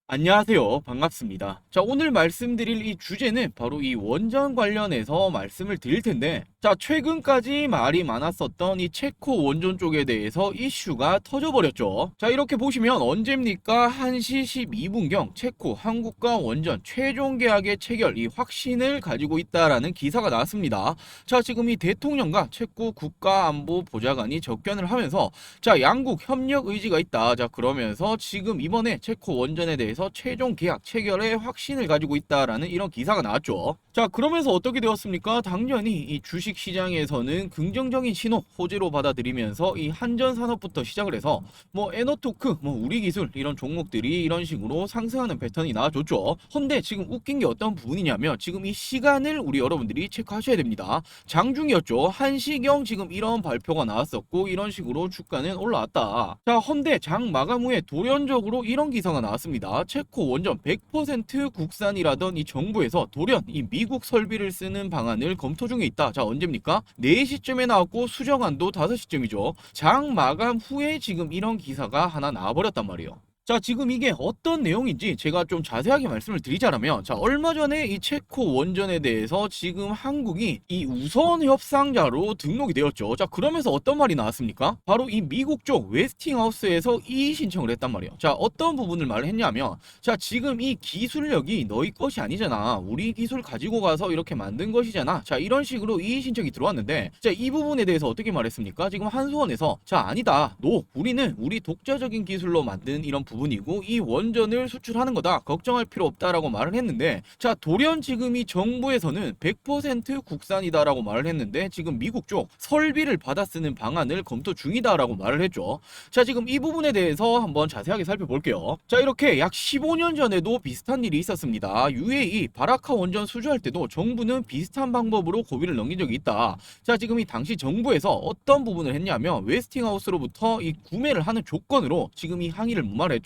안녕하세요. 반갑습니다. 자, 오늘 말씀드릴 이 주제는 바로 이 원전 관련해서 말씀을 드릴 텐데, 자, 최근까지 말이 많았었던 이 체코 원전 쪽에 대해서 이슈가 터져버렸죠. 자, 이렇게 보시면 언제입니까? 1시 12분경 체코 한국과 원전 최종 계약의 체결 이 확신을 가지고 있다라는 기사가 나왔습니다. 자, 지금 이 대통령과 체코 국가안보보좌관이 접견을 하면서 자, 양국 협력 의지가 있다. 자, 그러면서 지금 이번에 체코 원전에 대해서 최종 계약 체결의 확신을 가지고 있다라는 이런 기사가 나왔죠. 자, 그러면서 어떻게 되었습니까? 당연히 이 주식 시장에서는 긍정적인 신호 호재로 받아들이면서 이 한전 산업부터 시작을 해서 뭐 에너토크, 뭐 우리 기술 이런 종목들이 이런 식으로 상승하는 패턴이 나와줬죠. 헌데 지금 웃긴 게 어떤 부분이냐면 지금 이 시간을 우리 여러분들이 체크하셔야 됩니다. 장중이었죠. 1시경 지금 이런 발표가 나왔었고 이런 식으로 주가는 올라왔다. 자, 헌데 장 마감 후에 돌연적으로 이런 기사가 나왔습니다. 체코 원전 100% 국산이라던 이 정부에서 돌연 이 미국 설비를 쓰는 방안을 검토 중에 있다. 자, 언제입니까? 4시쯤에 나왔고 수정안도 5시쯤이죠. 장 마감 후에 지금 이런 기사가 하나 나와버렸단 말이에요. 자, 지금 이게 어떤 내용인지 제가 좀 자세하게 말씀을 드리자면, 자, 얼마 전에 이 체코 원전에 대해서 지금 한국이 이 우선 협상자로 등록이 되었죠. 자, 그러면서 어떤 말이 나왔습니까? 바로 이 미국 쪽 웨스팅하우스에서 이의 신청을 했단 말이에요. 자, 어떤 부분을 말을 했냐면, 자, 지금 이 기술력이 너희 것이 아니잖아. 우리 기술 가지고 가서 이렇게 만든 것이잖아. 자, 이런 식으로 이의 신청이 들어왔는데, 자, 이 부분에 대해서 어떻게 말했습니까? 지금 한수원에서, 자, 아니다. 우리는 우리 독자적인 기술로 만든 이런 부분이고 이 원전을 수출하는 거다. 걱정할 필요 없다라고 말을 했는데, 자, 돌연 지금 이 정부에서는 100% 국산이다라고 말을 했는데 지금 미국 쪽 설비를 받아 쓰는 방안을 검토 중이다라고 말을 했죠. 자, 지금 이 부분에 대해서 한번 자세하게 살펴볼게요. 자, 이렇게 약 15년 전에도 비슷한 일이 있었습니다. UAE 바라카 원전 수주할 때도 정부는 비슷한 방법으로 고비를 넘긴 적이 있다. 자, 지금 이 당시 정부에서 어떤 부분을 했냐면 웨스팅하우스로부터 이 구매를 하는 조건으로 지금 이 항의를 무마했죠.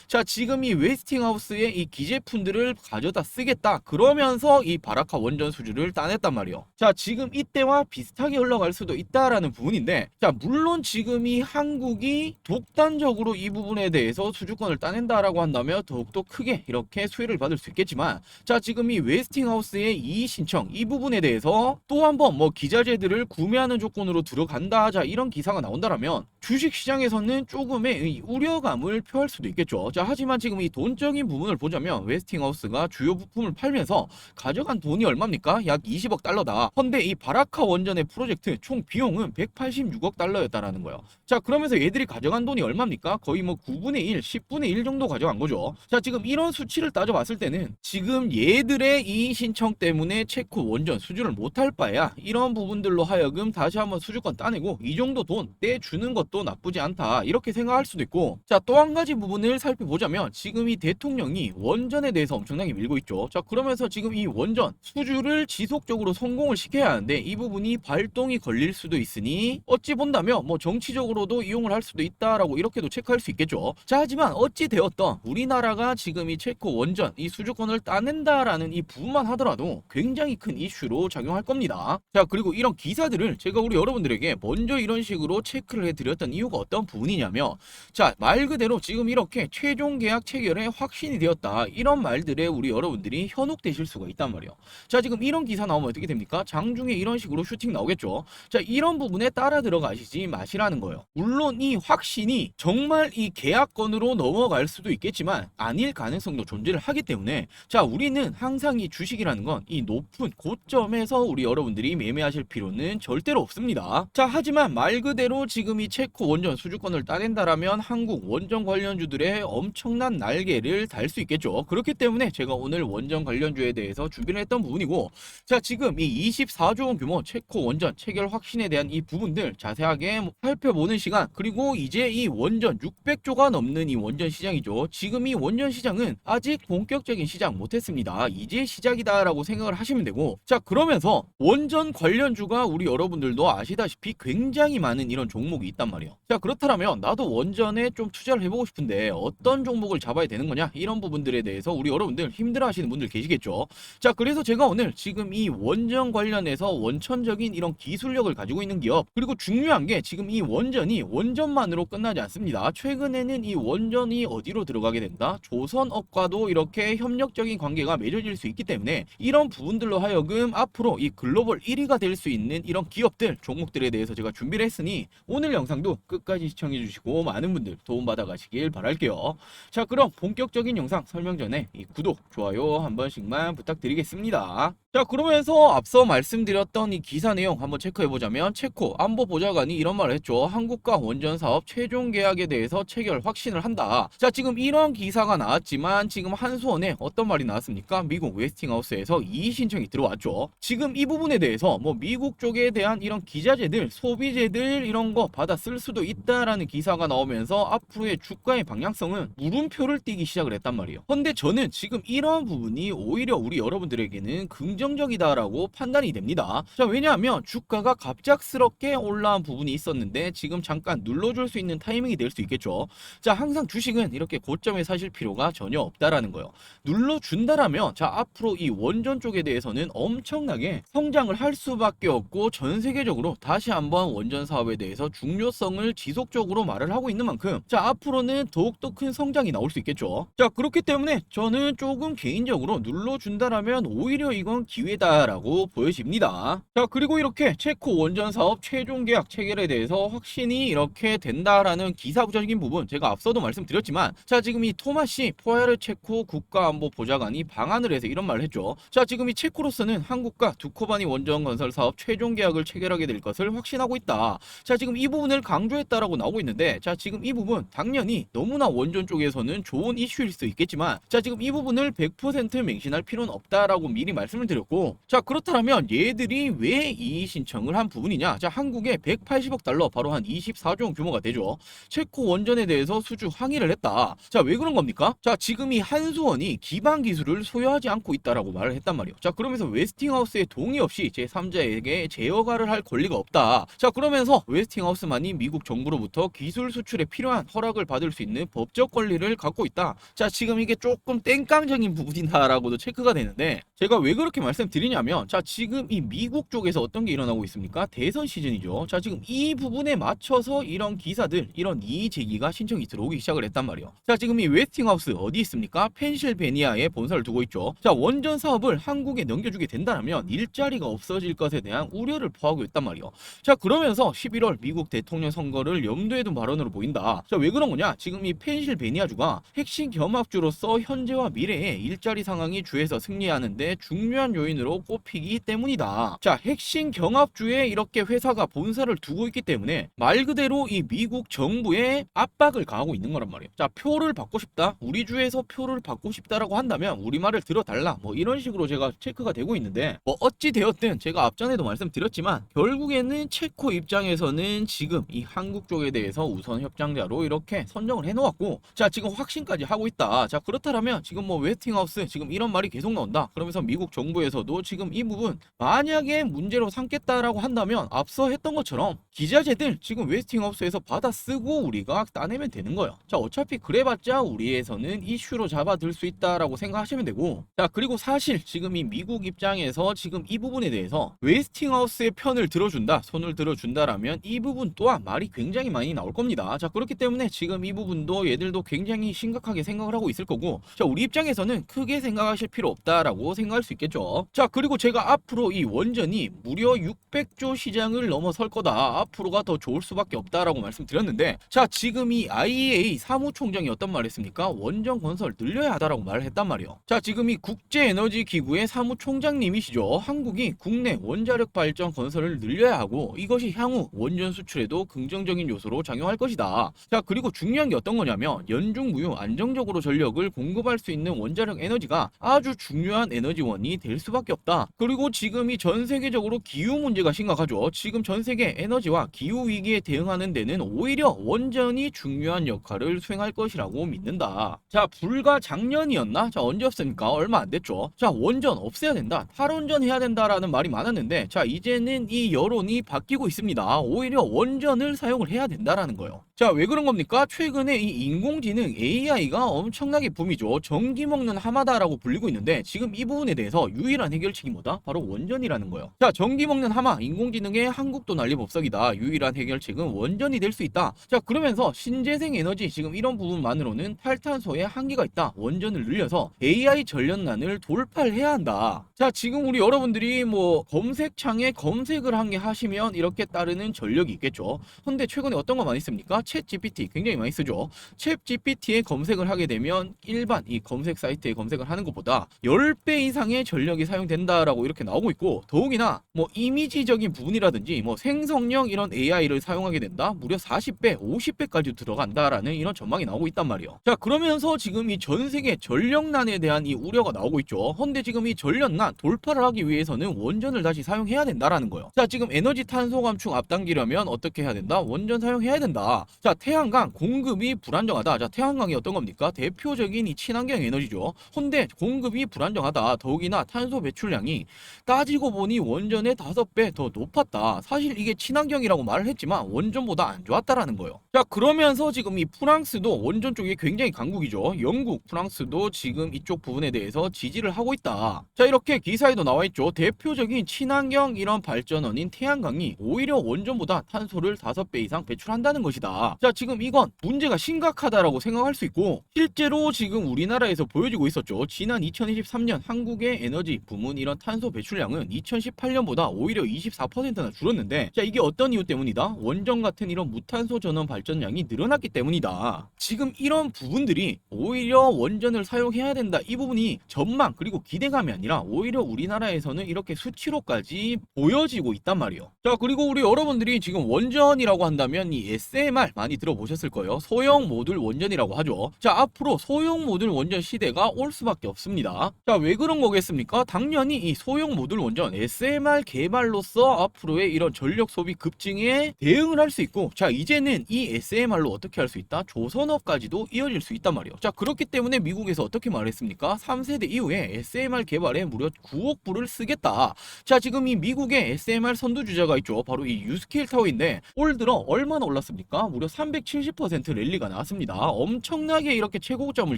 자, 지금 이 웨스팅하우스의 이 기제품들을 가져다 쓰겠다. 그러면서 이 바라카 원전 수주를 따냈단 말이에요. 자, 지금 이때와 비슷하게 흘러갈 수도 있다라는 부분인데, 자, 물론 지금 이 한국이 독단적으로 이 부분에 대해서 수주권을 따낸다라고 한다면 더욱더 크게 이렇게 수혜를 받을 수 있겠지만, 자, 지금 이 웨스팅하우스의 이의 신청 이 부분에 대해서 또 한번 뭐 기자재들을 구매하는 조건으로 들어간다. 자, 이런 기사가 나온다라면 주식 시장에서는 조금의 우려감을 표할 수도 있겠죠. 자, 하지만 지금 이 돈적인 부분을 보자면 웨스팅하우스가 주요 부품을 팔면서 가져간 돈이 얼마입니까? 약 20억 달러다. 헌데 이 바라카 원전의 프로젝트 총 비용은 186억 달러였다라는 거예요. 자, 그러면서 얘들이 가져간 돈이 얼마입니까? 거의 뭐 9분의 1, 10분의 1 정도 가져간 거죠. 자, 지금 이런 수치를 따져봤을 때는 지금 얘들의 이 신청 때문에 체코 원전 수주를 못할 바에야 이런 부분들로 하여금 다시 한번 수주권 따내고 이 정도 돈 떼주는 것도 나쁘지 않다. 이렇게 생각할 수도 있고, 자, 또 한 가지 부분을 살펴보자면 지금 이 대통령이 원전에 대해서 엄청나게 밀고 있죠. 자, 그러면서 지금 이 원전 수주를 지속적으로 성공을 시켜야 하는데 이 부분이 발동이 걸릴 수도 있으니 어찌 본다면 뭐 정치적으로도 이용을 할 수도 있다라고 이렇게도 체크할 수 있겠죠. 자, 하지만 어찌 되었던 우리나라가 지금 이 체코 원전 이 수주권을 따낸다라는 이 부분만 하더라도 굉장히 큰 이슈로 작용할 겁니다. 자, 그리고 이런 기사들을 제가 우리 여러분들에게 먼저 이런 식으로 체크를 해드렸던 이유가 어떤 부분이냐면, 자, 말 그대로 지금 이렇게 최종 계약 체결에 확신이 되었다. 이런 말들에 우리 여러분들이 현혹되실 수가 있단 말이에요. 자, 지금 이런 기사 나오면 어떻게 됩니까? 장중에 이런 식으로 슈팅 나오겠죠. 자, 이런 부분에 따라 들어가시지 마시라는 거예요. 물론 이 확신이 정말 이 계약건으로 넘어갈 수도 있겠지만 아닐 가능성도 존재를 하기 때문에, 자, 우리는 항상 이 주식이라는 건 이 높은 고점에서 우리 여러분들이 매매하실 필요는 절대로 없습니다. 자, 하지만 말 그대로 지금 이 체코 원전 수주권을 따낸다라면 한국 원전 관련주들의 엄청난 날개를 달 수 있겠죠. 그렇기 때문에 제가 오늘 원전 관련주에 대해서 준비를 했던 부분이고, 자, 지금 이 24조 원 규모 체코 원전 체결 확신에 대한 이 부분들 자세하게 살펴보는 시간, 그리고 이제 이 원전 600조가 넘는 이 원전 시장이죠. 지금 이 원전 시장은 아직 본격적인 시작 못했습니다. 이제 시작이다라고 생각을 하시면 되고, 자, 그러면서 원전 관련주가 우리 여러분들도 아시다시피 굉장히 많은 이런 종목이 있단 말이에요. 자, 그렇다면 나도 원전에 좀 투자를 해보고 싶은데 있는데 어떤 종목을 잡아야 되는 거냐, 이런 부분들에 대해서 우리 여러분들 힘들어하시는 분들 계시겠죠. 자, 그래서 제가 오늘 지금 이 원전 관련해서 원천적인 이런 기술력을 가지고 있는 기업, 그리고 중요한 게 지금 이 원전이 원전만으로 끝나지 않습니다. 최근에는 이 원전이 어디로 들어가게 된다? 조선업과도 이렇게 협력적인 관계가 맺어질 수 있기 때문에 이런 부분들로 하여금 앞으로 이 글로벌 1위가 될 수 있는 이런 기업들, 종목들에 대해서 제가 준비를 했으니 오늘 영상도 끝까지 시청해 주시고 많은 분들 도움받아 가시길 바랄게요. 자, 그럼 본격적인 영상 설명 전에 이 구독, 좋아요 한 번씩만 부탁드리겠습니다. 자, 그러면서 앞서 말씀드렸던 이 기사 내용 한번 체크해보자면, 체코 안보보좌관이 이런 말을 했죠. 한국과 원전 사업 최종 계약에 대해서 체결 확신을 한다. 자, 지금 이런 기사가 나왔지만 지금 한수원에 어떤 말이 나왔습니까? 미국 웨스팅하우스에서 이의 신청이 들어왔죠. 지금 이 부분에 대해서 뭐 미국 쪽에 대한 이런 기자재들, 소비재들 이런 거 받아 쓸 수도 있다라는 기사가 나오면서 앞으로의 주가의 방향성은 물음표를 띄기 시작을 했단 말이에요. 근데 저는 지금 이런 부분이 오히려 우리 여러분들에게는 긍정적이다라고 판단이 됩니다. 자, 왜냐하면 주가가 갑작스럽게 올라온 부분이 있었는데 지금 잠깐 눌러줄 수 있는 타이밍이 될 수 있겠죠. 자, 항상 주식은 이렇게 고점에 사실 필요가 전혀 없다라는 거예요. 눌러준다라면 자, 앞으로 이 원전 쪽에 대해서는 엄청나게 성장을 할 수밖에 없고 전 세계적으로 다시 한번 원전 사업에 대해서 중요성을 지속적으로 말을 하고 있는 만큼 자, 앞으로는 더욱더 큰 성장이 나올 수 있겠죠. 자, 그렇기 때문에 저는 조금 개인적으로 눌러준다라면 오히려 이건 기회다라고 보여집니다. 자, 그리고 이렇게 체코 원전 사업 최종 계약 체결에 대해서 확신이 이렇게 된다라는 기사부적인 부분 제가 앞서도 말씀드렸지만, 자, 지금 이 토마시 포야르 체코 국가안보보좌관이 방한을 해서 이런 말을 했죠. 자, 지금 이 체코로서는 한국과 두코바니 원전 건설 사업 최종 계약을 체결하게 될 것을 확신하고 있다. 자, 지금 이 부분을 강조했다라고 나오고 있는데, 자, 지금 이 부분 당연히 너무나 원전 쪽에서는 좋은 이슈일 수 있겠지만, 자, 지금 이 부분을 100% 맹신할 필요는 없다라고 미리 말씀을 드렸고, 자, 그렇다면 얘들이 왜 이의 신청을 한 부분이냐? 자, 한국에 180억 달러, 바로 한 24조 원 규모가 되죠. 체코 원전에 대해서 수주 항의를 했다. 자, 왜 그런 겁니까? 자, 지금 이 한수원이 기반 기술을 소유하지 않고 있다라고 말을 했단 말이에요. 자, 그러면서 웨스팅하우스의 동의 없이 제3자에게 제어가를 할 권리가 없다. 자, 그러면서 웨스팅하우스만이 미국 정부로부터 기술 수출에 필요한 허락을 받을 수 있는 법적 권리를 갖고 있다. 자, 지금 이게 조금 땡깡적인 부분이다라고도 체크가 되는데, 제가 왜 그렇게 말씀드리냐면, 자, 지금 이 미국 쪽에서 어떤 게 일어나고 있습니까? 대선 시즌이죠. 자, 지금 이 부분에 맞춰서 이런 기사들, 이런 이의 제기가 신청이 들어오기 시작을 했단 말이에요. 자, 지금 이 웨스팅하우스 어디 있습니까? 펜실베니아에 본사를 두고 있죠. 자, 원전 사업을 한국에 넘겨주게 된다면 일자리가 없어질 것에 대한 우려를 포하고 있단 말이에요. 자, 그러면서 11월 미국 대통령 선거를 염두에 둔 발언으로 보인다. 자, 왜 그런 거냐? 지금 이 펜실베니아주가 핵심 경합주로서 현재와 미래의 일자리 상황이 주에서 승리하는데 중요한 요인으로 꼽히기 때문이다. 자, 핵심 경합주에 이렇게 회사가 본사를 두고 있기 때문에 말 그대로 이 미국 정부에 압박을 가하고 있는 거란 말이에요. 자, 표를 받고 싶다, 우리 주에서 표를 받고 싶다라고 한다면 우리 말을 들어달라, 뭐 이런 식으로 제가 체크가 되고 있는데, 뭐 어찌 되었든 제가 앞전에도 말씀드렸지만 결국에는 체코 입장에서는 지금 이 한국 쪽에 대해서 우선 협상자로 이렇게 선정을 해놓았고, 자, 지금 확신까지 하고 있다. 자, 그렇다면 지금 뭐 웨스팅하우스 지금 이런 말이 계속 나온다. 그러면서 미국 정부에서도 지금 이 부분 만약에 문제로 삼겠다라고 한다면 앞서 했던 것처럼 기자재들 지금 웨스팅하우스에서 받아 쓰고 우리가 따내면 되는 거예요. 자, 어차피 그래봤자 우리에서는 이슈로 잡아들 수 있다라고 생각하시면 되고, 자, 그리고 사실 지금 이 미국 입장에서 지금 이 부분에 대해서 웨스팅하우스의 편을 들어준다, 손을 들어준다라면 이 부분 또한 말이 굉장히 많이 나올 겁니다. 자, 그렇기 때문에 지금 이 부분도 얘들도 굉장히 심각하게 생각을 하고 있을 거고, 자, 우리 입장에서는 크게 생각하실 필요 없다라고 생각할 수 있겠죠. 자, 그리고 제가 앞으로 이 원전이 무려 600조 시장을 넘어설 거다, 앞으로가 더 좋을 수밖에 없다라고 말씀드렸는데, 자, 지금 이 IEA 사무총장이 어떤 말을 했습니까? 원전 건설 늘려야 하다라고 말을 했단 말이에요. 자, 지금 이 국제에너지기구의 사무총장님이시죠. 한국이 국내 원자력 발전 건설을 늘려야 하고 이것이 향후 원전 수출에도 긍정적인 요소로 작용할 것이다. 자, 그리고 중요한 게 어떤 거냐면 연중무휴 안정적으로 전력을 공급할 수 있는 원자력 에너지가 아주 중요한 에너지원이 될 수밖에 없다. 그리고 지금 이 전 세계적으로 기후 문제가 심각하죠. 지금 전 세계 에너지와 기후 위기에 대응하는 데는 오히려 원전이 중요한 역할을 수행할 것이라고 믿는다. 자, 불과 작년이었나? 자, 언제 없습니까? 얼마 안 됐죠. 자, 원전 없애야 된다, 탈원전 해야 된다라는 말이 많았는데, 자, 이제는 이 여론이 바뀌고 있습니다. 오히려 원전을 사용을 해야 된다라는 거예요. 자, 왜 그런 겁니까? 최근에 이 인공지능 AI가 엄청나게 붐이죠. 전기 먹는 하마다라고 불리고 있는데 지금 이 부분에 대해서 유일한 해결책이 뭐다? 바로 원전이라는 거예요. 자, 전기 먹는 하마, 인공지능의 한국도 난리법석이다. 유일한 해결책은 원전이 될 수 있다. 자, 그러면서 신재생 에너지 지금 이런 부분만으로는 탈탄소에 한계가 있다. 원전을 늘려서 AI 전력난을 돌파를 해야 한다. 자, 지금 우리 여러분들이 뭐 검색창에 검색을 한 게 하시면 이렇게 따르는 전력이 있겠죠. 근데 최근에 어떤 거 많이 씁니까? 챗 GPT 굉장히 많이 쓰죠. 챗 GPT에 검색을 하게 되면 일반 이 검색 사이트에 검색을 하는 것보다 10배 이상의 전력이 사용된다라고 이렇게 나오고 있고, 더욱이나 뭐 이미지적인 부분이라든지 뭐 생성형 이런 AI를 사용하게 된다. 무려 40배, 50배까지 들어간다라는 이런 전망이 나오고 있단 말이에요. 자, 그러면서 지금 이 전 세계 전력난에 대한 이 우려가 나오고 있죠. 근데 지금 이 전력난 돌파를 하기 위해서는 원전을 다시 사용해야 된다라는 거예요. 자, 지금 에너지 탄소 감축 앞당기려면 어떻게 해야 된다? 원전 사용해야 된다. 자, 태양광 공급이 불안정하다. 자, 태양광이 어떤 겁니까? 대표적인 이 친환경 에너지죠. 근데 공급이 불안정하다. 더욱이나 탄소 배출량이 따지고 보니 원전의 5배 더 높았다. 사실 이게 친환경이라고 말을 했지만 원전보다 안 좋았다라는 거예요. 자, 그러면서 지금 이 프랑스도 원전 쪽이 굉장히 강국이죠. 영국, 프랑스도 지금 이쪽 부분에 대해서 지지를 하고 있다. 자, 이렇게 기사에도 나와 있죠. 대표적인 친환경 이런 발전원인 태양광이 오히려 원전보다 탄소를 5배 이상 배출한다는 것이다. 자, 지금 이건 문제가 심각하다라고 생각할 수 있고, 실제로 지금 우리나라에서 보여지고 있었죠. 지난 2023년 한국의 에너지 부문 이런 탄소 배출량은 2018년보다 오히려 24%나 줄었는데, 자, 이게 어떤 이유 때문이다? 원전 같은 이런 무탄소 전원 발전량이 늘어났기 때문이다. 지금 이런 부분들이 오히려 원전을 사용해야 된다, 이 부분이 전망 그리고 기대감이 아니라 오히려 우리나라에서는 이렇게 수치로까지 보여지고 있단 말이에요. 자, 그리고 우리 여러분들이 지금 원전이라고 한다면 이 SMR 많이 들어보셨을 거예요. 소형 모듈 원전이라고 하죠. 자, 앞으로 소형 모듈 원전 시대가 올 수밖에 없습니다. 자, 왜 그런 거겠습니까? 당연히 이 소형 모듈 원전 SMR 개발로서 앞으로의 이런 전력 소비 급증에 대응을 할 수 있고, 자, 이제는 이 SMR로 어떻게 할 수 있다? 조선업까지도 이어질 수 있단 말이에요. 자, 그렇기 때문에 미국에서 어떻게 말했습니까? 3세대 이후에 SMR 개발에 무려 9억 불을 쓰겠다. 자, 지금 이 미국의 SMR 선두주자가 있죠. 바로 이 유스케일 타워인데 올 들어 얼마나 올랐습니까? 무려 370% 랠리가 나왔습니다. 엄청나게 이렇게 최고점을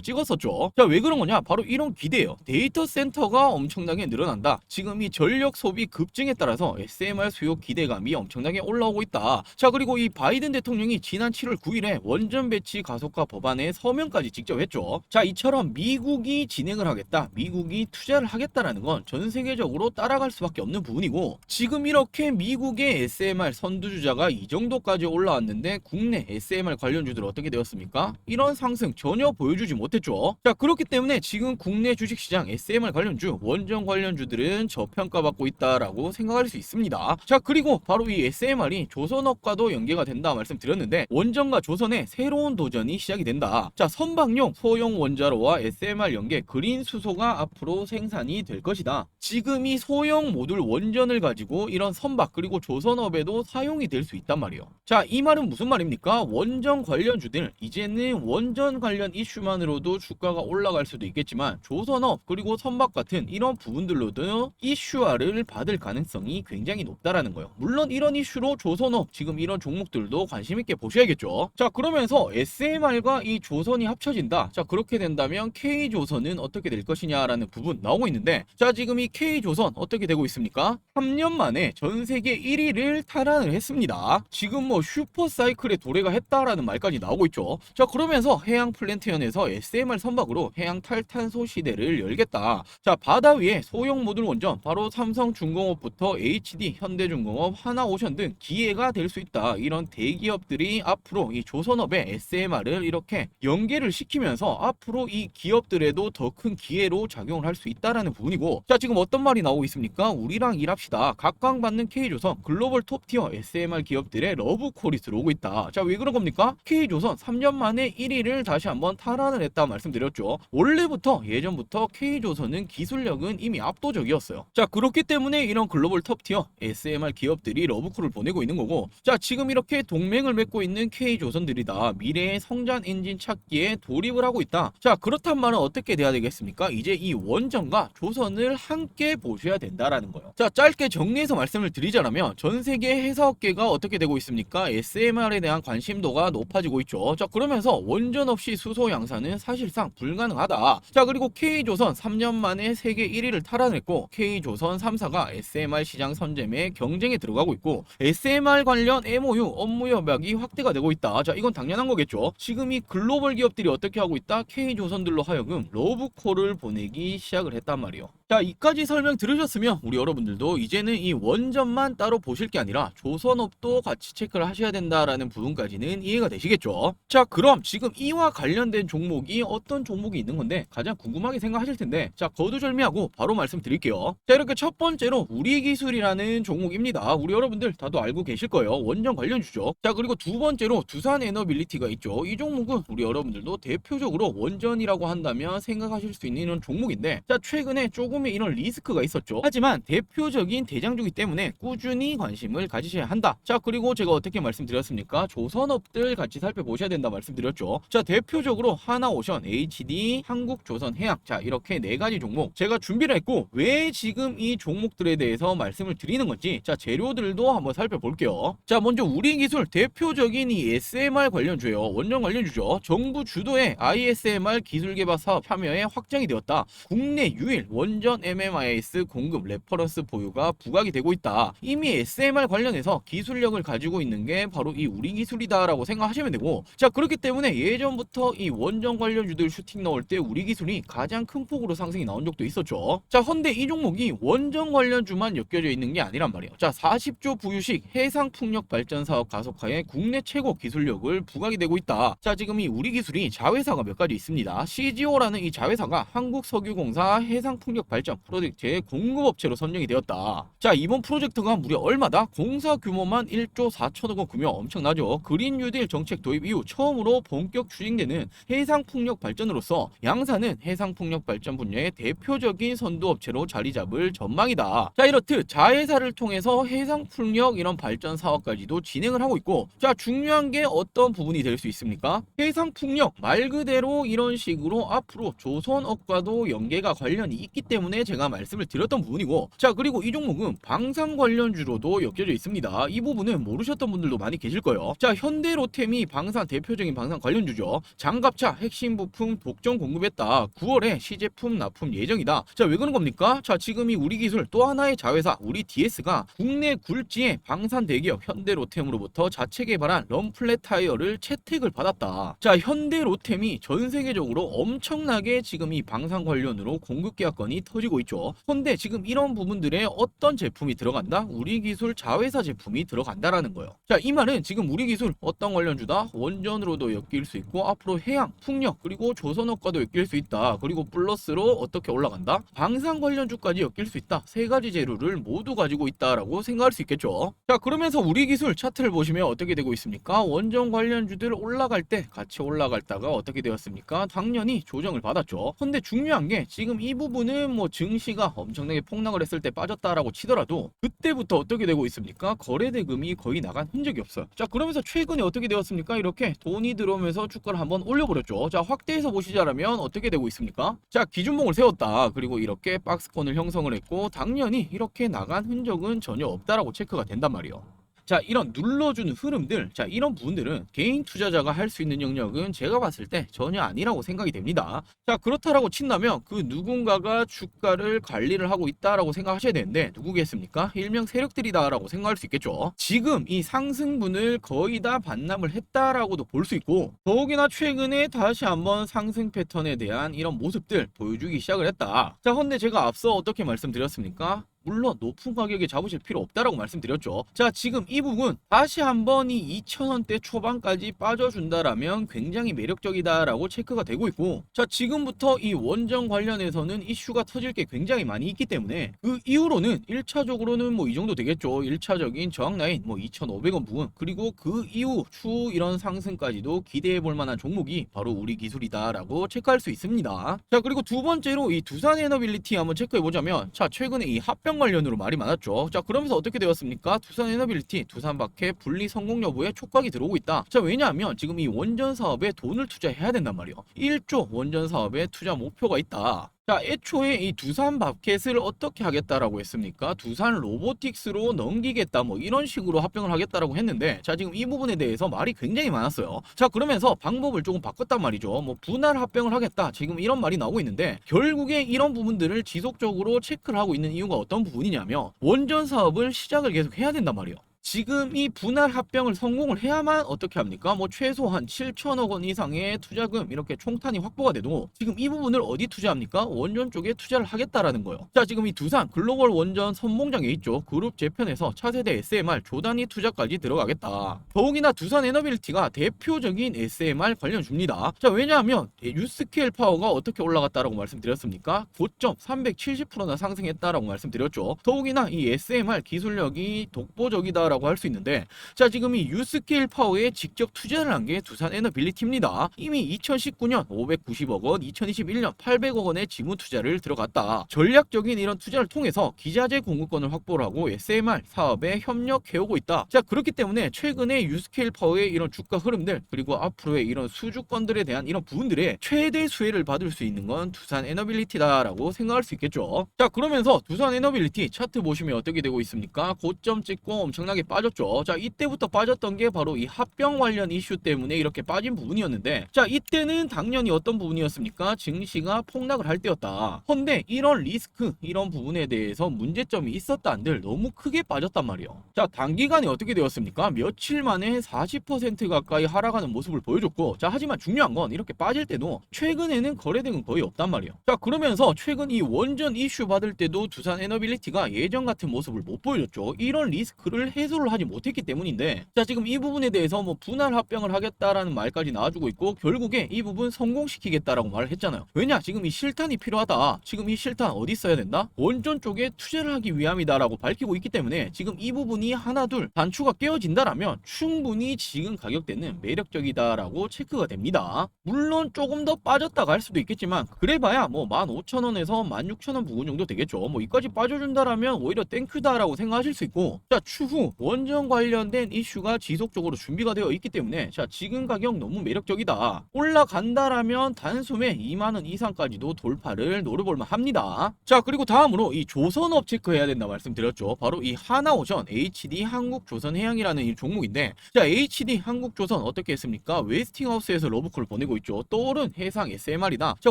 찍었었죠. 자, 왜 그런 거냐? 바로 이런 기대예요. 데이터 센터가 엄청나게 늘어난다. 지금 이 전력 소비 급증에 따라서 SMR 수요 기대감이 엄청나게 올라오고 있다. 자, 그리고 이 바이든 대통령이 지난 7월 9일에 원전 배치 가속화 법안에 서명까지 직접 했죠. 자, 이처럼 미국이 진행을 하겠다, 미국이 투자를 하겠다라는 건 전 세계적으로 따라갈 수밖에 없는 부분이고, 지금 이렇게 미국의 SMR 선두주자가 이 정도까지 올라왔는데 국내 SMR 관련주들 어떻게 되었습니까? 이런 상승 전혀 보여주지 못했죠. 자, 그렇기 때문에 지금 국내 주식시장 SMR 관련주, 원전 관련주들은 저평가받고 있다라고 생각할 수 있습니다. 자, 그리고 바로 이 SMR이 조선업과도 연계가 된다 말씀드렸는데, 원전과 조선의 새로운 도전이 시작이 된다. 자, 선박용 소형 원자로와 SMR 연계 그린 수소가 앞으로 생산이 될 것이다. 지금 이 소형 모듈 원전을 가지고 이런 선박 그리고 조선업에도 사용이 될 수 있단 말이에요. 자, 이 말은 무슨 말입니까? 원전 관련주들, 이제는 원전 관련 이슈만으로도 주가가 올라갈 수도 있겠지만 조선업 그리고 선박 같은 이런 부분들로도 이슈화를 받을 가능성이 굉장히 높다라는 거예요. 물론 이런 이슈로 조선업 지금 이런 종목들도 관심 있게 보셔야겠죠. 자, 그러면서 SMR과 이 조선이 합쳐진다. 자, 그렇게 된다면 K조선은 어떻게 될 것이냐라는 부분 나오고 있는데, 자, 지금 이 K조선 어떻게 되고 있습니까? 3년 만에 전 세계 1위를 탈환을 했습니다. 지금 뭐 슈퍼사이클에 도래가 했다라는 말까지 나오고 있죠. 자, 그러면서 해양 플랜트연에서 SMR 선박으로 해양 탈탄소 시대를 열겠다. 자, 바다 위에 소형 모듈 원전, 바로 삼성중공업부터 HD, 현대중공업, 하나오션 등 기회가 될 수 있다. 이런 대기업들이 앞으로 이 조선업의 SMR을 이렇게 연계를 시키면서 앞으로 이 기업들에도 더 큰 기회로 작용을 할 수 있다라는 부분이고, 자, 지금 어떤 말이 나오고 있습니까? 우리랑 일합시다. 각광받는 K조선 글로벌 톱티어 SMR 기업들의 러브콜이 들어오고 있다. 자, 왜 그런 겁니까? K조선 3년 만에 1위를 다시 한번 탈환을 했다 말씀드렸죠. 원래부터 예전부터 K조선은 기술력은 이미 압도적이었어요. 자, 그렇기 때문에 이런 글로벌 톱티어 SMR 기업들이 러브콜을 보내고 있는 거고, 자, 지금 이렇게 동맹을 맺고 있는 K조선들이다. 미래의 성장 엔진 찾기에 돌입을 하고 있다. 자, 그렇단 말은 어떻게 돼야 되겠습니까? 이제 이 원전과 조선을 함께 보셔야 된다라는 거예요. 자, 짧게 정리해서 말씀을 드리자면 전 세계 해사업계가 어떻게 되고 있습니까? SMR에 대한 관심도가 높아지고 있죠. 자, 그러면서 원전 없이 수소 양산은 사실상 불가능하다. 자, 그리고 K조선 3년 만에 세계 1위를 탈환했고 K조선 3사가 SMR 시장 선점에 경쟁에 들어가고 있고 SMR 관련 MOU 업무 협약이 확대가 되고 있다. 자, 이건 당연한 거겠죠. 지금 이 글로벌 기업들이 어떻게 하고 있다? K조선들로 하여금 러브콜을 보내기 시작을 했단 말이에요. 자, 이까지 설명 들으셨으면 우리 여러분들도 이제는 이 원전만 따로 보실 게 아니라 조선업도 같이 체크를 하셔야 된다라는 부분까지는 이해가 되시겠죠. 자, 그럼 지금 이와 관련된 종목이 어떤 종목이 있는 건데 가장 궁금하게 생각하실 텐데, 자, 거두절미하고 바로 말씀드릴게요. 자, 이렇게 첫 번째로 우리기술이라는 종목입니다. 우리 여러분들 다도 알고 계실 거예요. 원전 관련주죠. 자, 그리고 두 번째로 두산에너빌리티가 있죠. 이 종목은 우리 여러분들도 대표적으로 원전이라고 한다면 생각하실 수 있는 이런 종목인데, 자, 최근에 조금의 이런 리스크가 있었죠. 하지만 대표적인 대장주기 때문에 꾸준히 관심을 가지셔야 한다. 자, 그리고 제가 어떻게 말씀드렸습니까? 조선업들 같이 살펴보셔야 된다 말씀드렸죠. 자, 대표적으로 하나오션, HD, 한국조선해양, 자, 이렇게 네 가지 종목 제가 준비를 했고, 왜 지금 이 종목들에 대해서 말씀을 드리는 건지, 자, 재료들도 한번 살펴볼게요. 자, 먼저 우리기술 대표적인 이 SMR 관련주예요. 원전 관련주죠. 정부 주도의 ISMR 기술개발 사업 참여에 확정이 되었다. 국내 유일 원전 MMIS 공급 레퍼런스 보유가 부각이 되고 있다. 이미 SMR 관련해서 기술력을 가지고 있는 게 바로 이 우리기술이다라고 생각하시면 되고, 자, 그렇기 때문에 예전부터 이 원전 관련주들 슈팅 넣을 때 우리기술이 가장 큰 폭으로 상승이 나온 적도 있었죠. 자, 헌데 이 종목이 원전 관련주만 엮여져 있는 게 아니란 말이에요. 자, 40조 부유식 해상풍력 발전 사업 가속화에 국내 최고 기술력을 부각이 되고 있다. 자, 지금 이 우리기술이 자회사가 몇 가지 있습니다. CGO라는 이 자회사가 한국석유공사 해상풍력 발전 프로젝트의 공급업체로 선정이 되었다. 자, 이번 프로젝트가 무려 얼마다? 공사 규모만 1조 4천억 원 규모, 엄청나죠. 그린 뉴딜 정책 도입 이후 처음으로 본격 추진되는 해상풍력 발전으로서 양사는 해상풍력 발전 분야의 대표적인 선두업체로 자리 잡을 전망이다. 자, 이렇듯 자회사를 통해서 해상풍력 이런 발전 사업까지도 진행을 하고 있고, 자, 중요한 게 어떤 부분이 될 수 있습니까? 해상풍력 말 그대로 이런 식으로 앞으로 조선업과도 연계가 관련이 있기 때문에 제가 말씀을 드렸던 부분이고, 자, 그리고 이 종목은 방산 관련주로도 엮여져 있습니다. 이 부분은 모르셨던 분들도 많이 계실 거예요. 자, 현대로템이 방산 대표적인 방산 관련주죠. 장갑차 핵심 부품 독점 공급했다. 9월에 시제품 납품 예정이다. 자, 왜 그런 겁니까? 자, 지금 이 우리기술 또 하나의 자회사 우리 DS가 국내 굴지의 방산 대기업 현대로템으로부터 자체 개발한 럼플렛 타이어를 채택을 받았다. 자, 현대로템이 전 세계적으로 엄청나게 지금 이 방산 관련으로 공급 계약건이 터지고 있죠. 근데 지금 이런 부분들에 어떤 제품이 들어간다? 우리기술 자회사 제품이 들어간다라는 거예요. 자, 이 말은 지금 우리기술 어떤 관련주다? 원전으로도 엮일 수 있고, 앞으로 해양, 풍력, 그리고 조선업과도 엮일 수 있다. 그리고 플러스로 어떻게 올라간다? 방산 관련주까지 엮일 수 있다. 세 가지 재료를 모두 가지고 있다라고 생각할 수 있겠죠. 자, 그러면서 우리기술 차트를 보시면 어떻게 되고 있습니까? 원전 관련주들 올라갈 때 같이 올라갔다가 어떻게 되었습니까? 당연히 조정을 받았죠. 근데 중요한 게 지금 이 부분은 뭐 증시가 엄청나게 폭락을 했을 때 빠졌다라고 치더라도 그때부터 어떻게 되고 있습니까? 거래 대금이 거의 나간 흔적이 없어요. 자, 그러면서 최근에 어떻게 되었습니까? 이렇게 돈이 들어오면서 주가를 한번 올려버렸죠. 자, 확대해서 보시자면 어떻게 되고 있습니까? 자, 기준봉을 세웠다. 그리고 이렇게 박스권을 형성을 했고, 당연히 이렇게 나간 흔적은 전혀 없다라고 체크가 된단 말이에요. 자, 이런 눌러주는 흐름들, 자, 이런 부분들은 개인 투자자가 할 수 있는 영역은 제가 봤을 때 전혀 아니라고 생각이 됩니다. 자, 그렇다라고 친다면 그 누군가가 주가를 관리를 하고 있다라고 생각하셔야 되는데 누구겠습니까? 일명 세력들이다라고 생각할 수 있겠죠. 지금 이 상승분을 거의 다 반납을 했다라고도 볼 수 있고, 더욱이나 최근에 다시 한번 상승 패턴에 대한 이런 모습들 보여주기 시작을 했다. 자, 근데 제가 앞서 어떻게 말씀드렸습니까? 물론 높은 가격에 잡으실 필요 없다라고 말씀드렸죠. 자, 지금 이 부분 다시 한번 이 2,000원대 초반까지 빠져준다라면 굉장히 매력적이다라고 체크가 되고 있고, 자, 지금부터 이 원전 관련해서는 이슈가 터질 게 굉장히 많이 있기 때문에 그 이후로는 1차적으로는 뭐 이 정도 되겠죠. 1차적인 저항 라인 뭐 2,500원 부분, 그리고 그 이후 추후 이런 상승까지도 기대해 볼 만한 종목이 바로 우리 기술이다라고 체크할 수 있습니다. 자, 그리고 두 번째로 이 두산에너빌리티 한번 체크해 보자면, 자, 최근에 이 합병 관련으로 말이 많았죠. 자, 그러면서 어떻게 되었습니까? 두산에너빌리티, 두산바케 분리 성공 여부에 촉각이 들어오고 있다. 자, 왜냐하면 지금 이 원전 사업에 돈을 투자해야 된단 말이에요. 1조 원전 사업에 투자 목표가 있다. 자, 애초에 이 두산 마켓을 어떻게 하겠다라고 했습니까? 두산 로보틱스로 넘기겠다 뭐 이런 식으로 합병을 하겠다라고 했는데, 자, 지금 이 부분에 대해서 말이 굉장히 많았어요. 자, 그러면서 방법을 조금 바꿨단 말이죠. 뭐 분할 합병을 하겠다, 지금 이런 말이 나오고 있는데, 결국에 이런 부분들을 지속적으로 체크를 하고 있는 이유가 어떤 부분이냐면, 원전 사업을 시작을 계속 해야 된단 말이에요. 지금 이 분할 합병을 성공을 해야만 어떻게 합니까? 뭐 최소한 7천억 원 이상의 투자금 이렇게 총탄이 확보가 돼도 지금 이 부분을 어디 투자합니까? 원전 쪽에 투자를 하겠다라는 거예요. 자, 지금 이 두산 글로벌 원전 선봉장에 있죠. 그룹 재편에서 차세대 SMR 조단위 투자까지 들어가겠다. 더욱이나 두산 에너빌리티가 대표적인 SMR 관련 줍니다. 자, 왜냐하면 유스케일 파워가 어떻게 올라갔다라고 말씀드렸습니까? 고점 370%나 상승했다라고 말씀드렸죠. 더욱이나 이 SMR 기술력이 독보적이다 라고 할 수 있는데, 자, 지금 이 유스케일 파워에 직접 투자를 한 게 두산 에너빌리티입니다. 이미 2019년 590억 원, 2021년 800억 원의 지분 투자를 들어갔다. 전략적인 이런 투자를 통해서 기자재 공급권을 확보를 하고 SMR 사업에 협력해오고 있다. 자, 그렇기 때문에 최근에 유스케일 파워의 이런 주가 흐름들, 그리고 앞으로의 이런 수주권들에 대한 이런 부분들의 최대 수혜를 받을 수 있는 건 두산 에너빌리티다라고 생각할 수 있겠죠. 자, 그러면서 두산 에너빌리티 차트 보시면 어떻게 되고 있습니까? 고점 찍고 엄청나게 빠졌죠. 자, 이때부터 빠졌던 게 바로 이 합병 관련 이슈 때문에 이렇게 빠진 부분이었는데, 자, 이때는 당연히 어떤 부분이었습니까? 증시가 폭락을 할 때였다. 근데 이런 리스크, 이런 부분에 대해서 문제점이 있었다 한들 너무 크게 빠졌단 말이에요. 자, 단기간에 어떻게 되었습니까? 며칠 만에 40% 가까이 하락하는 모습을 보여줬고, 자, 하지만 중요한 건 이렇게 빠질 때도 최근에는 거래대금 거의 없단 말이에요. 자, 그러면서 최근 이 원전 이슈 받을 때도 두산 에너빌리티가 예전 같은 모습을 못 보여줬죠. 이런 리스크를 해소를 하지 못했기 때문인데, 자, 지금 이 부분에 대해서 뭐 분할 합병을 하겠다라는 말까지 나와주고 있고, 결국에 이 부분 성공시키겠다라고 말을 했잖아요. 왜냐? 지금 이 실탄이 필요하다. 지금 이 실탄 어디 써야 된다? 원전 쪽에 투자를 하기 위함이다라고 밝히고 있기 때문에, 지금 이 부분이 하나둘 단추가 깨어진다라면 충분히 지금 가격대는 매력적이다라고 체크가 됩니다. 물론 조금 더 빠졌다가 할 수도 있겠지만, 그래봐야 뭐 15,000원에서 16,000원 부근 정도 되겠죠. 뭐 이까지 빠져준다라면 오히려 땡큐다라고 생각하실 수 있고, 자, 추후 원전 관련된 이슈가 지속적으로 준비가 되어 있기 때문에, 자, 지금 가격 너무 매력적이다. 올라간다라면 단숨에 2만원 이상까지도 돌파를 노려볼만 합니다. 자, 그리고 다음으로 이 조선업 체크해야 된다 말씀드렸죠. 바로 이 하나오션 HD 한국조선해양이라는 이 종목인데, 자, HD 한국조선 어떻게 했습니까? 웨스팅하우스에서 러브콜을 보내고 있죠. 떠오른 해상 SMR이다. 자,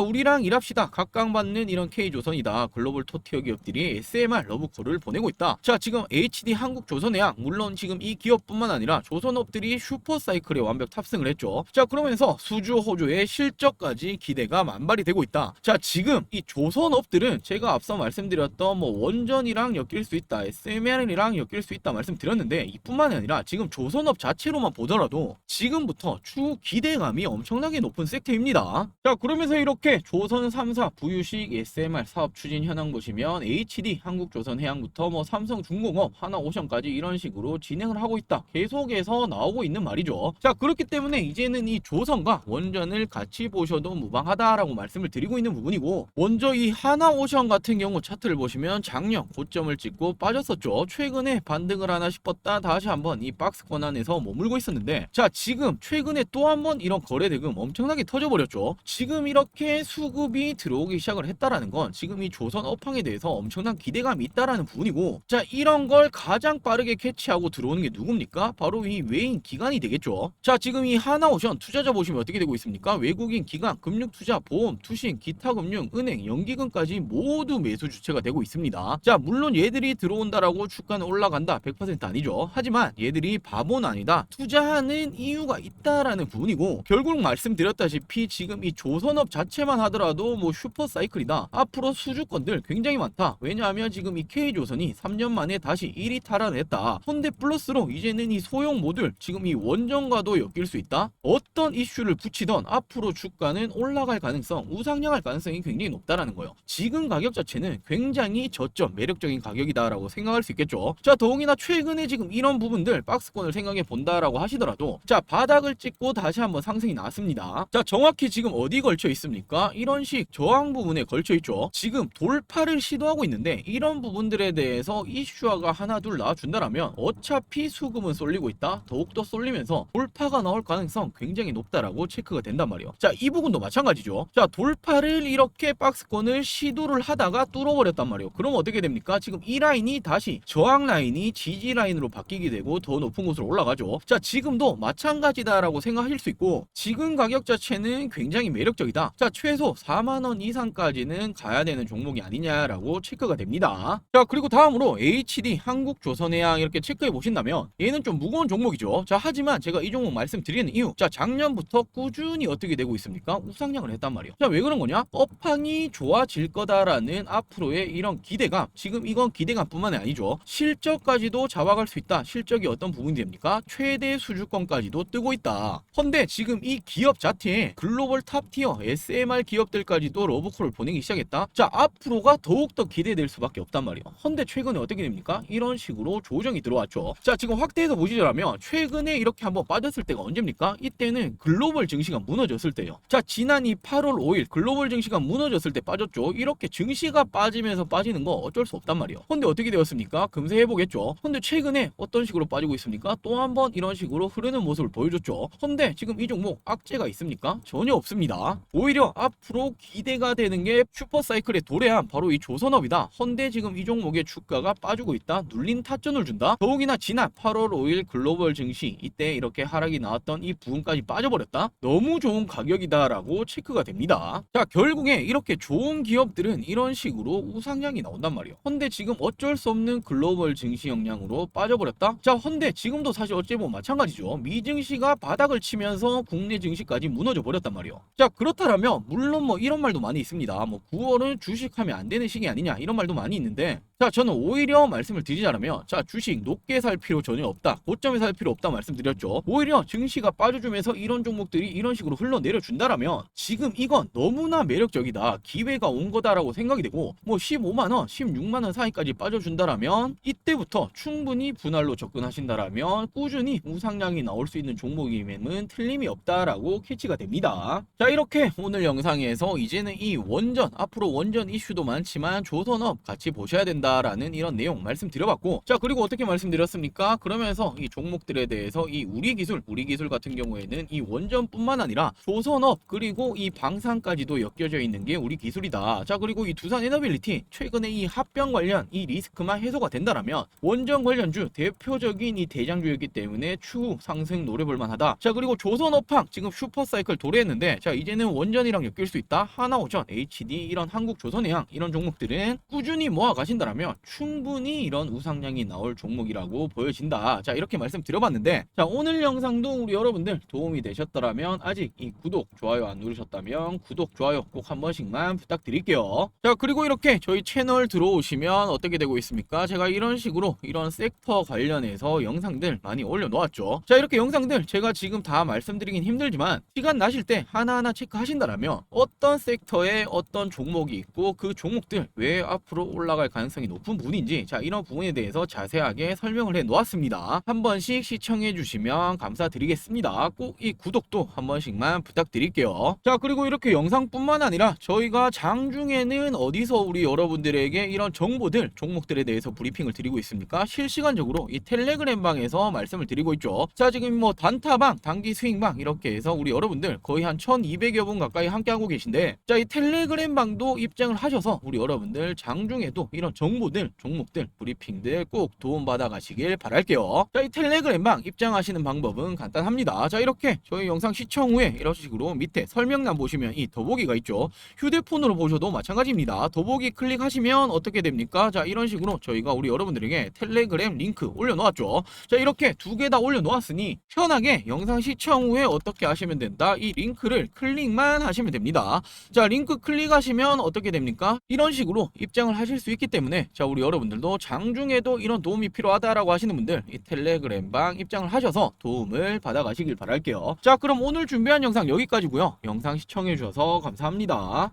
우리랑 일합시다. 각광받는 이런 K조선이다. 글로벌 톱티어 기업들이 SMR 러브콜을 보내고 있다. 자, 지금 HD 한국조선해양, 물론 지금 이 기업뿐만 아니라 조선업들이 슈퍼사이클에 완벽 탑승을 했죠. 자, 그러면서 수주 호조의 실적까지 기대가 만발이 되고 있다. 자, 지금 이 조선업들은 제가 앞서 말씀드렸던 뭐 원전이랑 엮일 수 있다, SMR이랑 엮일 수 있다 말씀드렸는데, 이뿐만이 아니라 지금 조선업 자체로만 보더라도 지금부터 추후 기대감이 엄청나게 높은 섹터입니다. 자, 그러면서 이렇게 조선 3사 부유식 SMR 사업 추진 현황 보시면 HD 한국조선해양부터 뭐 삼성중공업, 하나오션까지 이런 식으로 진행을 하고 있다, 계속해서 나오고 있는 말이죠. 자, 그렇기 때문에 이제는 이 조선과 원전을 같이 보셔도 무방하다라고 말씀을 드리고 있는 부분이고, 먼저 이 하나오션 같은 경우 차트를 보시면 작년 고점을 찍고 빠졌었죠. 최근에 반등을 하나 싶었다 다시 한번 이 박스권 안에서 머물고 있었는데, 자, 지금 최근에 또 한번 이런 거래대금 엄청나게 터져버렸죠. 지금 이렇게 수급이 들어오기 시작을 했다라는 건 지금 이 조선 업황에 대해서 엄청난 기대감이 있다라는 부분이고, 자, 이런 걸 가장 빠르게 캐치하고 들어오는 게 누굽니까? 바로 이 외인 기관이 되겠죠. 자, 지금 이 하나오션 투자자 보시면 어떻게 되고 있습니까? 외국인 기관, 금융투자, 보험, 투신, 기타금융, 은행, 연기금까지 모두 매수 주체가 되고 있습니다. 자, 물론 얘들이 들어온다라고 주가는 올라간다 100% 아니죠. 하지만 얘들이 바보는 아니다, 투자하는 이유가 있다라는 부분이고, 결국 말씀드렸다시피 지금 이 조선업 자체만 하더라도 뭐 슈퍼사이클이다, 앞으로 수주권들 굉장히 많다. 왜냐하면 지금 이 K조선이 3년 만에 다시 1위 탈환했다. 현대 플러스로 이제는 이 소형 모듈, 지금 이 원전과도 엮일 수 있다. 어떤 이슈를 붙이던 앞으로 주가는 올라갈 가능성, 우상향할 가능성이 굉장히 높다라는 거예요. 지금 가격 자체는 굉장히 저점 매력적인 가격이다라고 생각할 수 있겠죠. 자, 더욱이나 최근에 지금 이런 부분들 박스권을 생각해 본다라고 하시더라도, 자, 바닥을 찍고 다시 한번 상승이 나왔습니다. 자, 정확히 지금 어디 걸쳐 있습니까? 이런 식 저항 부분에 걸쳐 있죠. 지금 돌파를 시도하고 있는데, 이런 부분들에 대해서 이슈화가 하나 둘 나와준다라면 어차피 수급은 쏠리고 있다. 더욱더 쏠리면서 돌파가 나올 가능성 굉장히 높다라고 체크가 된단 말이에요. 자, 이 부분도 마찬가지죠. 자, 돌파를 이렇게 박스권을 시도를 하다가 뚫어버렸단 말이에요. 그럼 어떻게 됩니까? 지금 이 라인이 다시 저항 라인이 지지 라인으로 바뀌게 되고 더 높은 곳으로 올라가죠. 자, 지금도 마찬가지다라고 생각하실 수 있고, 지금 가격 자체는 굉장히 매력적이다. 자, 최소 4만원 이상까지는 가야 되는 종목이 아니냐라고 체크가 됩니다. 자, 그리고 다음으로 HD 한국조선해양 이렇게 체크해 보신다면 얘는 좀 무거운 종목이죠. 자, 하지만 제가 이 종목 말씀드리는 이유, 자, 작년부터 꾸준히 어떻게 되고 있습니까? 우상향을 했단 말이에요. 자, 왜 그런 거냐? 업황이 좋아질 거다라는 앞으로의 이런 기대감, 지금 이건 기대감뿐만이 아니죠. 실적까지도 잡아갈 수 있다. 실적이 어떤 부분이 됩니까? 최대 수주권까지도 뜨고 있다. 헌데 지금 이 기업 자체에 글로벌 탑티어 SMR 기업들까지도 러브콜을 보내기 시작했다. 자, 앞으로가 더욱더 기대될 수밖에 없단 말이에요. 헌데 최근에 어떻게 됩니까? 이런 식으로 조정이 들어왔죠. 자, 지금 확대해서 보시자면 최근에 이렇게 한번 빠졌을 때가 언제입니까? 이때는 글로벌 증시가 무너졌을 때요. 자, 지난 이 8월 5일 글로벌 증시가 무너졌을 때 빠졌죠. 이렇게 증시가 빠지면서 빠지는 거 어쩔 수 없단 말이에요. 헌데 어떻게 되었습니까? 금세 해보겠죠. 헌데 최근에 어떤 식으로 빠지고 있습니까? 또 한 번 이런 식으로 흐르는 모습을 보여줬죠. 헌데 지금 이 종목 악재가 있습니까? 전혀 없습니다. 오히려 앞으로 기대가 되는 게 슈퍼사이클의 도래한 바로 이 조선업이다. 헌데 지금 이 종목의 주가가 빠지고 있다. 눌린 타점을 준다. 더욱이나 지난 8월 5일 글로벌 증시 이때 이렇게 하락이 나왔던 이 부분까지 빠져버렸다. 너무 좋은 가격이다라고 체크가 됩니다. 자, 결국에 이렇게 좋은 기업들은 이런 식으로 우상향이 나온단 말이에요. 헌데 지금 어쩔 수 없는 글로벌 증시 영향으로 빠져버렸다. 자, 헌데 지금도 사실 어찌 보면 마찬가지죠. 미증시가 바닥을 치면서 국내 증시까지 무너져 버렸단 말이에요. 자, 그렇다면 물론 뭐 이런 말도 많이 있습니다. 뭐 9월은 주식하면 안 되는 시기 아니냐 이런 말도 많이 있는데, 자, 저는 오히려 말씀을 드리자면, 자, 주식 높게 살 필요 전혀 없다. 고점에 살 필요 없다 말씀드렸죠. 오히려 증시가 빠져주면서 이런 종목들이 이런 식으로 흘러내려 준다라면 지금 이건 너무나 매력적이다. 기회가 온 거다라고 생각이 되고, 뭐 15만원, 16만원 사이까지 빠져준다라면 이때부터 충분히 분할로 접근하신다라면 꾸준히 우상향이 나올 수 있는 종목임에는 틀림이 없다라고 캐치가 됩니다. 자, 이렇게 오늘 영상에서 이제는 이 원전, 앞으로 원전 이슈도 많지만 조선업 같이 보셔야 된다라는 이런 내용 말씀드려봤고, 자, 그리고 어떻게 말씀드렸습니까? 그러면서 이 종목들에 대해서 이 우리 기술 같은 경우에는 이 원전뿐만 아니라 조선업 그리고 이 방산까지도 엮여져 있는 게 우리 기술이다. 자, 그리고 이 두산 에너빌리티 최근에 이 합병 관련 이 리스크만 해소가 된다라면 원전 관련주 대표적인 이 대장주였기 때문에 추후 상승 노려볼만 하다. 자, 그리고 조선업황 지금 슈퍼사이클 도래했는데, 자, 이제는 원전이랑 엮일 수 있다. 하나오전, HD 이런 한국조선해양 이런 종목들은 꾸준히 모아 가신다라면 충분히 이런 우상향이 나올 종목이라고 보여진다. 자, 이렇게 말씀드려봤는데, 자, 오늘 영상도 우리 여러분들 도움이 되셨더라면 아직 이 구독, 좋아요 안 누르셨다면 구독, 좋아요 꼭 한 번씩만 부탁드릴게요. 자, 그리고 이렇게 저희 채널 들어오시면 어떻게 되고 있습니까? 제가 이런 식으로 이런 섹터 관련해서 영상들 많이 올려놓았죠. 자, 이렇게 영상들 제가 지금 다 말씀드리긴 힘들지만 시간 나실 때 하나하나 체크하신다라면 어떤 섹터에 어떤 종목이 있고 그 종목들 왜 앞으로 올라갈 가능성이 높은 부분인지, 자, 이런 부분에 대해서 자세하게 설명을 해 놓았습니다. 한 번씩 시청해 주시면 감사드리겠습니다. 꼭 이 구독도 한 번씩만 부탁드릴게요. 자, 그리고 이렇게 영상뿐만 아니라 저희가 장중에는 어디서 우리 여러분들에게 이런 정보들, 종목들에 대해서 브리핑을 드리고 있습니까? 실시간적으로 이 텔레그램 방에서 말씀을 드리고 있죠. 자, 지금 뭐 단타방, 단기 스윙방 이렇게 해서 우리 여러분들 거의 한 1200여 분 가까이 함께하고 계신데, 자, 이 텔레그램 방도 입장을 하셔서 우리 여러분들 장중에도 이런 정보들, 종목들, 브리핑들 꼭 도움받아 가시길 바랄게요. 자, 이 텔레그램 방 입장하시는 방법은 간단합니다. 자, 이렇게 저희 영상 시청 후에 이런 식으로 밑에 설명란 보시면 이 더보기가 있죠. 휴대폰으로 보셔도 마찬가지입니다. 더보기 클릭하시면 어떻게 됩니까? 자, 이런 식으로 저희가 우리 여러분들에게 텔레그램 링크 올려놓았죠. 자, 이렇게 두 개 다 올려놓았으니 편하게 영상 시청 후에 어떻게 하시면 된다? 이 링크를 클릭만 하시면 됩니다. 자, 링크 클릭하시면 어떻게 됩니까? 이런 식으로 입장을 하실 수 있기 때문에, 자, 우리 여러분들도 장중에도 이런 도움이 필요하다라고 하시는 분들 이 텔레그램 방 입장을 하셔서 도움을 받아 가시길 바랄게요. 자, 그럼 오늘 준비한 영상 여기까지고요. 영상 시청해 주셔서 감사합니다.